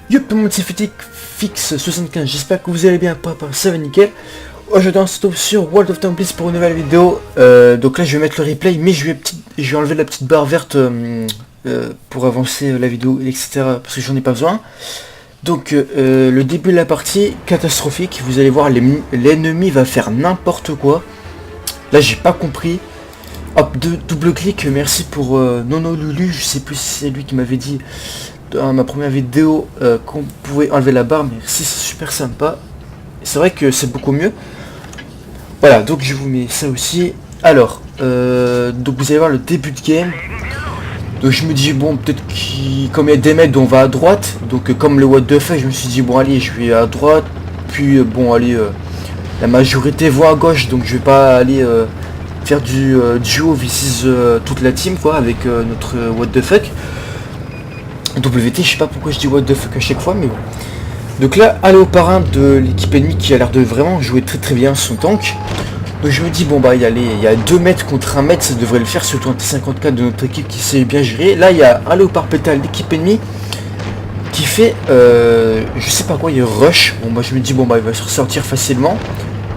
Yo tout le monde, c'est Fixe 75, j'espère que vous allez bien, ça va nickel. Aujourd'hui on se retrouve sur World of Tanks pour une nouvelle vidéo. Donc là je vais mettre le replay, mais je vais enlever la petite barre verte pour avancer la vidéo, etc. Parce que j'en ai pas besoin. Donc le début de la partie, catastrophique, vous allez voir l'ennemi va faire n'importe quoi. Là j'ai pas compris. Hop, double clic, merci pour Nono Lulu, je sais plus si c'est lui qui m'avait dit dans ma première vidéo qu'on pouvait enlever la barre, merci, c'est super sympa. C'est vrai que c'est beaucoup mieux. Voilà, donc je vous mets ça aussi. Alors, donc vous allez voir le début de game. Donc je me dis bon, peut-être comme il y a des mecs, on va à droite. Donc comme le what the fuck, je me suis dit bon allez, je vais à droite. Puis bon allez, la majorité voit à gauche, donc je vais pas aller faire du duo vs toute la team quoi, avec notre what the fuck. WT, je sais pas pourquoi je dis what the fuck à chaque fois, mais bon. Donc là, aller au parrain de l'équipe ennemie qui a l'air de vraiment jouer très bien son tank. Donc je me dis bon bah il y a 2 mètres contre 1 mètre, ça devrait le faire, surtout un T54 de notre équipe qui sait bien gérer. Là il y a un léopard pétale l'équipe ennemie qui fait je sais pas quoi, il rush. Bon bah je me dis bon bah il va se ressortir facilement.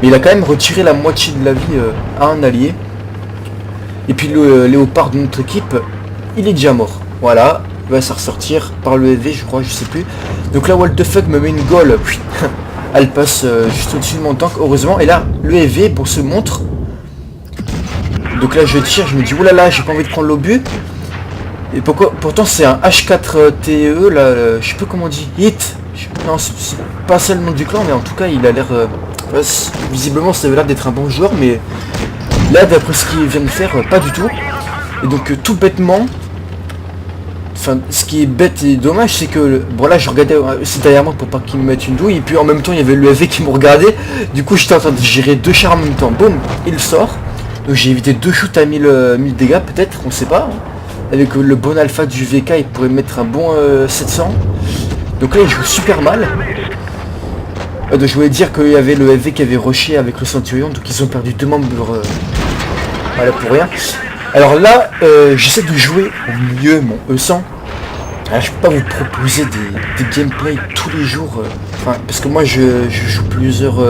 Mais il a quand même retiré la moitié de la vie à un allié. Et puis le léopard de notre équipe, il est déjà mort. Voilà. Il va se ressortir par le EV, je crois, je sais plus. Donc là, what the fuck me met une goal. Elle passe juste au-dessus de mon tank, heureusement. Et là, le EV pour se montre. Donc là, je tire, je me dis, oulala, j'ai pas envie de prendre l'obus. Et pourtant, c'est un H4 TE, là, je sais plus comment on dit. Hit. Non, c'est pas ça le nom du clan, mais en tout cas, il a l'air... visiblement, ça avait l'air d'être un bon joueur, mais là, d'après ce qu'il vient de faire, pas du tout. Et donc, tout bêtement... Enfin, ce qui est bête et dommage, c'est que bon là je regardais aussi derrière moi pour pas qu'il me mette une douille, et puis en même temps il y avait le EV qui me regardait. Du coup j'étais en train de gérer 2 chars en même temps. Boum, il sort. Donc j'ai évité 2 shoots à 1000 dégâts peut-être, on sait pas. Hein. Avec le bon alpha du VK il pourrait mettre un bon 700. Donc là il joue super mal. Donc je voulais dire qu'il y avait le EV qui avait rushé avec le Centurion, donc ils ont perdu 2 membres voilà pour rien. Alors là, j'essaie de jouer au mieux mon E100. Alors, je peux pas vous proposer des gameplays tous les jours. Enfin, parce que moi je joue plusieurs...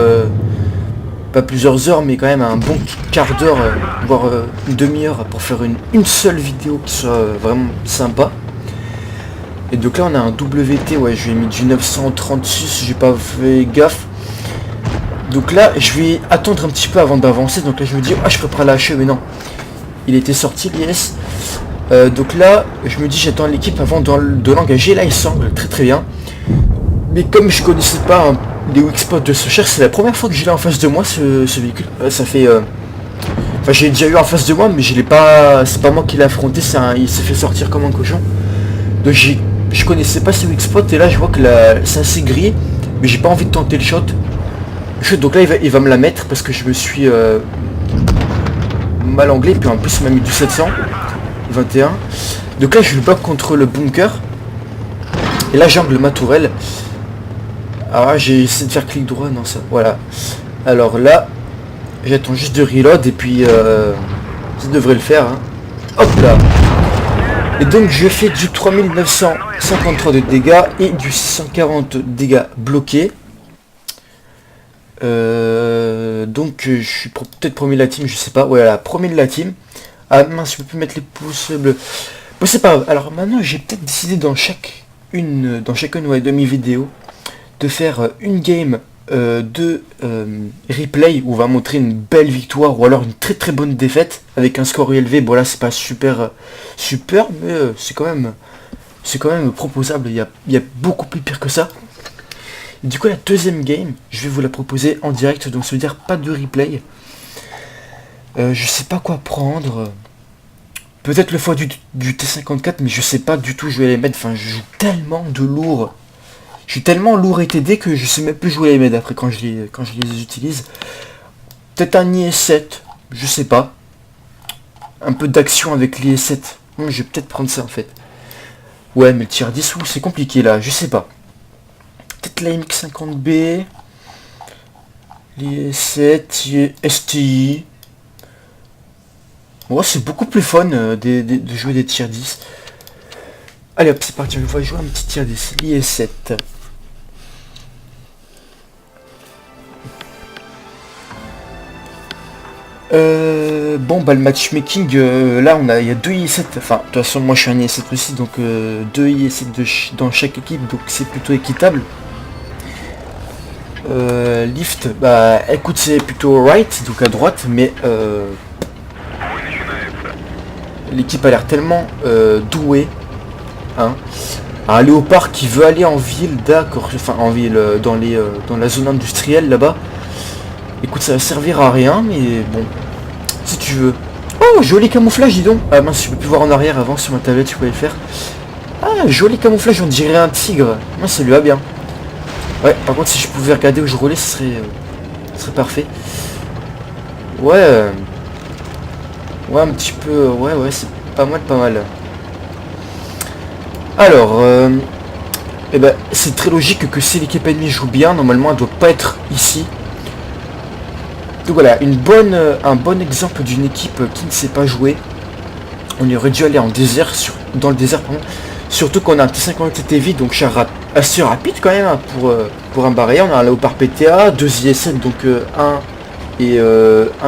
pas plusieurs heures, mais quand même un bon quart d'heure, voire une demi-heure pour faire une seule vidéo qui soit vraiment sympa. Et donc là on a un WT, ouais je lui ai mis du 936, j'ai pas fait gaffe. Donc là je vais attendre un petit peu avant d'avancer. Donc là je me dis, ah je prépare la HE, mais non. Il était sorti l'IS. Donc là, je me dis j'attends l'équipe avant de l'engager. Là, il semble très bien. Mais comme je connaissais pas les weak spots de ce char, c'est la première fois que je l'ai en face de moi, ce véhicule. Ça fait... Enfin, j'ai déjà eu en face de moi, mais je l'ai pas... C'est pas moi qui l'ai affronté, il s'est fait sortir comme un cochon. Donc je connaissais pas ces weak spots, et là, je vois que c'est assez gris. Mais j'ai pas envie de tenter le shot. Donc là, il va me la mettre, parce que je me suis... mal anglais, puis en plus il m'a mis du 721. Donc là je le bloque contre le bunker. Et là j'angle ma tourelle. Alors j'ai essayé de faire clic droit, non ça. Voilà. Alors là, j'attends juste de reload et puis ça devrait le faire. Hein. Hop là. Et donc je fais du 3953 de dégâts et du 640 dégâts bloqués. Donc je suis peut-être premier de la team, je sais pas. Voilà, premier de la team. Ah mince, je peux plus mettre les pouces bleus. Bon c'est pas grave. Alors maintenant j'ai peut-être décidé dans chacune de mes vidéos de faire une game de replay où on va montrer une belle victoire ou alors une très bonne défaite avec un score élevé. Bon là c'est pas super mais c'est quand même proposable. Il y a beaucoup plus pire que ça. Et du coup la deuxième game, je vais vous la proposer en direct, donc ça veut dire pas de replay. Je sais pas quoi prendre. Peut-être le foie du T54, mais je sais pas du tout où je vais les mettre. Enfin je joue tellement de lourd. Je suis tellement lourd et TD que je sais même plus jouer les meds après quand je les utilise. Peut-être un IS-7, je sais pas. Un peu d'action avec l'IS-7. Je vais peut-être prendre ça en fait. Ouais mais le tir 10 c'est compliqué là, je sais pas. Peut-être la MX50B, l'IS-7, STI. Ouais, c'est beaucoup plus fun de jouer des tiers 10. Allez hop, c'est parti, on va jouer un petit tir d'essai, l'IS-7. Bon bah le matchmaking, là il y a 2 IS-7, enfin de toute façon moi je suis un IS-7 aussi, donc 2 IS-7 dans chaque équipe, donc c'est plutôt équitable. Lift, bah écoute c'est plutôt right, donc à droite, mais l'équipe a l'air tellement douée. Hein. Un léopard qui veut aller en ville, d'accord, enfin en ville, dans la zone industrielle là-bas. Écoute, ça va servir à rien, mais bon, si tu veux. Oh, joli camouflage, dis donc. Ah mince, je peux plus voir en arrière avant sur ma tablette, je pouvais le faire. Ah, joli camouflage, on dirait un tigre. Moi, ça lui va bien. Ouais, par contre, si je pouvais regarder où je roulais, ce serait parfait. Ouais, ouais, un petit peu, ouais, c'est pas mal, pas mal. Alors, eh ben, c'est très logique que si l'équipe ennemie joue bien, normalement, elle doit pas être ici. Donc voilà, un bon exemple d'une équipe qui ne sait pas jouer. On aurait dû aller en désert, dans le désert, pardon. Surtout qu'on a un T50 TTV, donc assez rapide quand même hein, pour un barrière. On a un Léopard PTA, 2 IS-7, donc un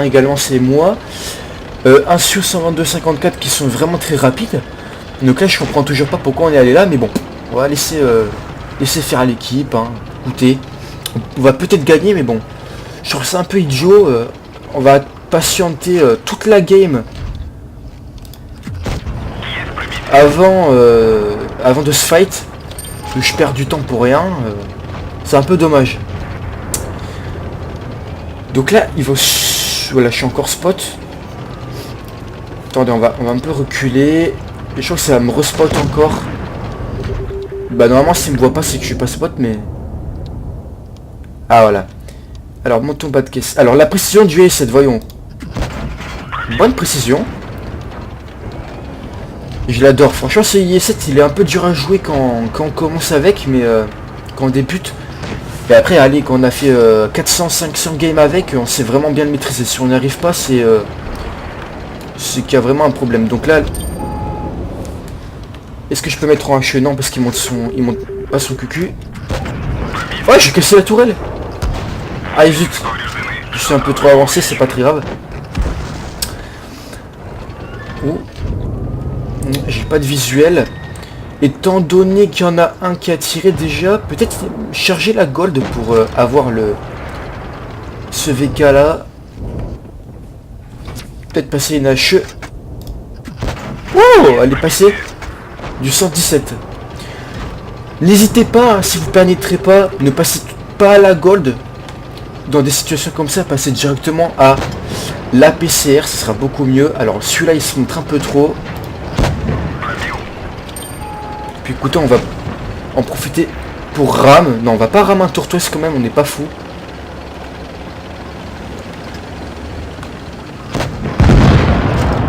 également c'est moi. Un Su 122-54 qui sont vraiment très rapides. Donc là je comprends toujours pas pourquoi on est allé là, mais bon, on va laisser faire l'équipe, hein. Écoutez, on va peut-être gagner, mais bon, je trouve ça un peu idiot. On va patienter toute la game avant de se fight. Que je perds du temps pour rien. C'est un peu dommage. Donc là, il faut... Voilà, je suis encore spot. Attendez, on va un peu reculer. Et je crois que ça va me respot encore. Bah normalement s'il me voit pas c'est que je suis pas spot mais... Ah voilà. Alors montons bas de caisse. Alors la précision du IS-7, voyons. Bonne précision. Je l'adore. Franchement ce IS-7 il est un peu dur à jouer quand on commence avec, mais quand on débute. Et après allez, quand on a fait 400-500 games avec, on sait vraiment bien le maîtriser. Si on n'y arrive pas c'est qu'il y a vraiment un problème. Donc là... Est-ce que je peux mettre en H? Non, parce qu'il monte pas son cucu. Ouais, j'ai cassé la tourelle. Ah, vite. Je suis un peu trop avancé, c'est pas très grave. Oh. J'ai pas de visuel. Étant donné qu'il y en a un qui a tiré déjà, peut-être charger la gold pour avoir ce VK là. Peut-être passer une HE. Oh, elle est passée. Du 117. N'hésitez pas, hein, si vous pénétrez pas, ne passez pas à la gold. Dans des situations comme ça, passez directement à la PCR, ce sera beaucoup mieux. Alors celui-là il se montre un peu trop. Puis écoutez, on va en profiter pour ram. Non, on va pas ramer un tourtoise quand même, on n'est pas fou.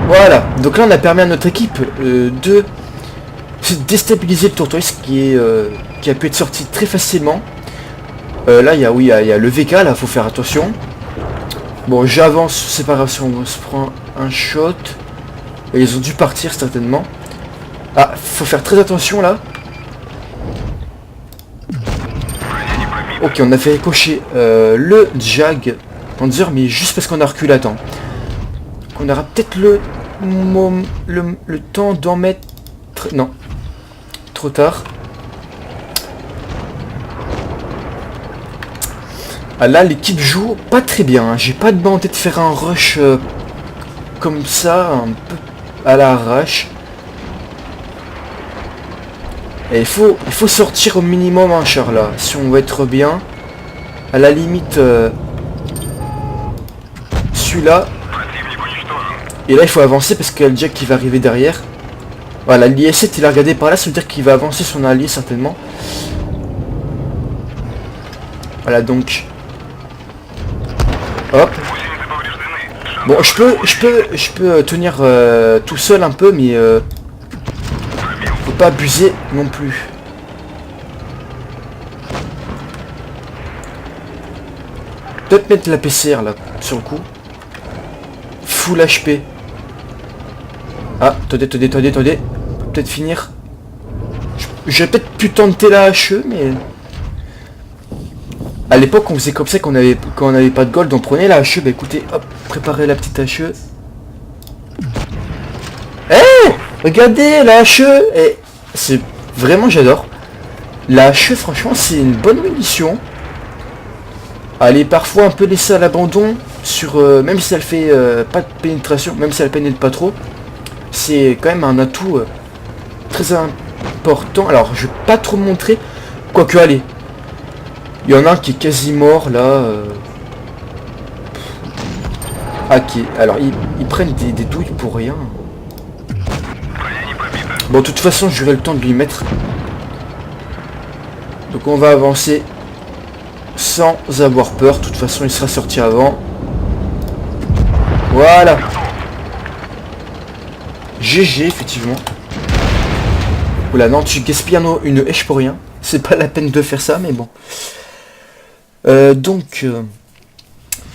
Voilà, donc là on a permis à notre équipe de déstabiliser le tourtoise qui a pu être sorti très facilement. Là il y a le VK, là faut faire attention. Bon, j'avance sous séparation, on se prend un shot. Et ils ont dû partir certainement. Ah, faut faire très attention là. Ok, on a fait cocher le Jag Panzer, mais juste parce qu'on a reculé à temps. On aura peut-être le temps d'en mettre... Non. Trop tard. Ah là l'équipe joue pas très bien, hein. J'ai pas de volonté de faire un rush comme ça, un peu à l'arrache. Et il faut sortir au minimum un char là, si on veut être bien. À la limite celui-là. Et là il faut avancer parce qu'il y a le Jack qui va arriver derrière. Voilà, l'IS-7 il a regardé par là, ça veut dire qu'il va avancer son allié certainement. Voilà donc. Hop. Bon, je peux tenir tout seul un peu, mais faut pas abuser non plus. Peut-être mettre la PCR là, sur le coup. Full HP. Ah, attendez. Peut-être finir. J'aurais peut-être pu tenter la HE, mais... À l'époque, on faisait comme ça quand on avait pas de gold, on prenait la HE. Bah écoutez, hop, préparez la petite HE. Eh, regardez la HE. Et c'est vraiment, j'adore. La HE, franchement, c'est une bonne munition. Elle est parfois un peu laissée à l'abandon sur, même si elle fait pas de pénétration, même si elle pénètre pas trop, c'est quand même un atout très important. Alors, je vais pas trop montrer, quoique allez. Il y en a un qui est quasi mort là. Ah, alors ils prennent des douilles pour rien. Bon, de toute façon, j'aurai le temps de lui mettre. Donc on va avancer sans avoir peur. De toute façon, il sera sorti avant. Voilà. GG, effectivement. Oula, non, tu gaspilles une hache pour rien. C'est pas la peine de faire ça, mais bon. Donc,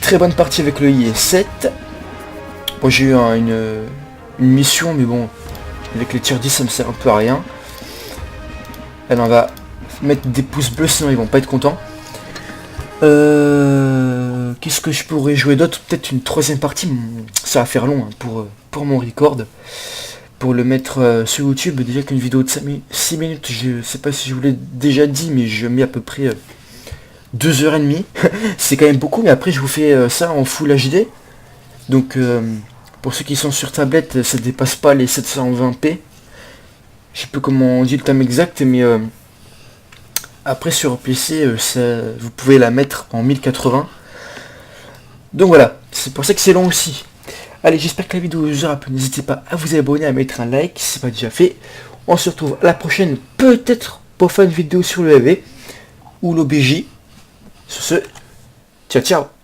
très bonne partie avec le IS-7. Bon, j'ai eu une mission, mais bon, avec les tiers 10, ça me sert un peu à rien. Elle en va mettre des pouces bleus, sinon ils vont pas être contents. Qu'est-ce que je pourrais jouer d'autre? Peut-être une troisième partie. Ça va faire long hein, pour mon record. Pour le mettre sur YouTube. Déjà qu'une vidéo de 6 minutes, je sais pas si je vous l'ai déjà dit, mais je mets à peu près 2h30. C'est quand même beaucoup, mais après je vous fais ça en Full HD. Donc pour ceux qui sont sur tablette, ça dépasse pas les 720p. Je sais plus comment on dit le terme exact, mais après sur PC, vous pouvez la mettre en 1080. Donc voilà, c'est pour ça que c'est long aussi. Allez, j'espère que la vidéo vous aura plu. N'hésitez pas à vous abonner, à mettre un like si ce n'est pas déjà fait. On se retrouve à la prochaine, peut-être pour faire une vidéo sur le AV ou l'OBJ. Sur ce, ciao ciao.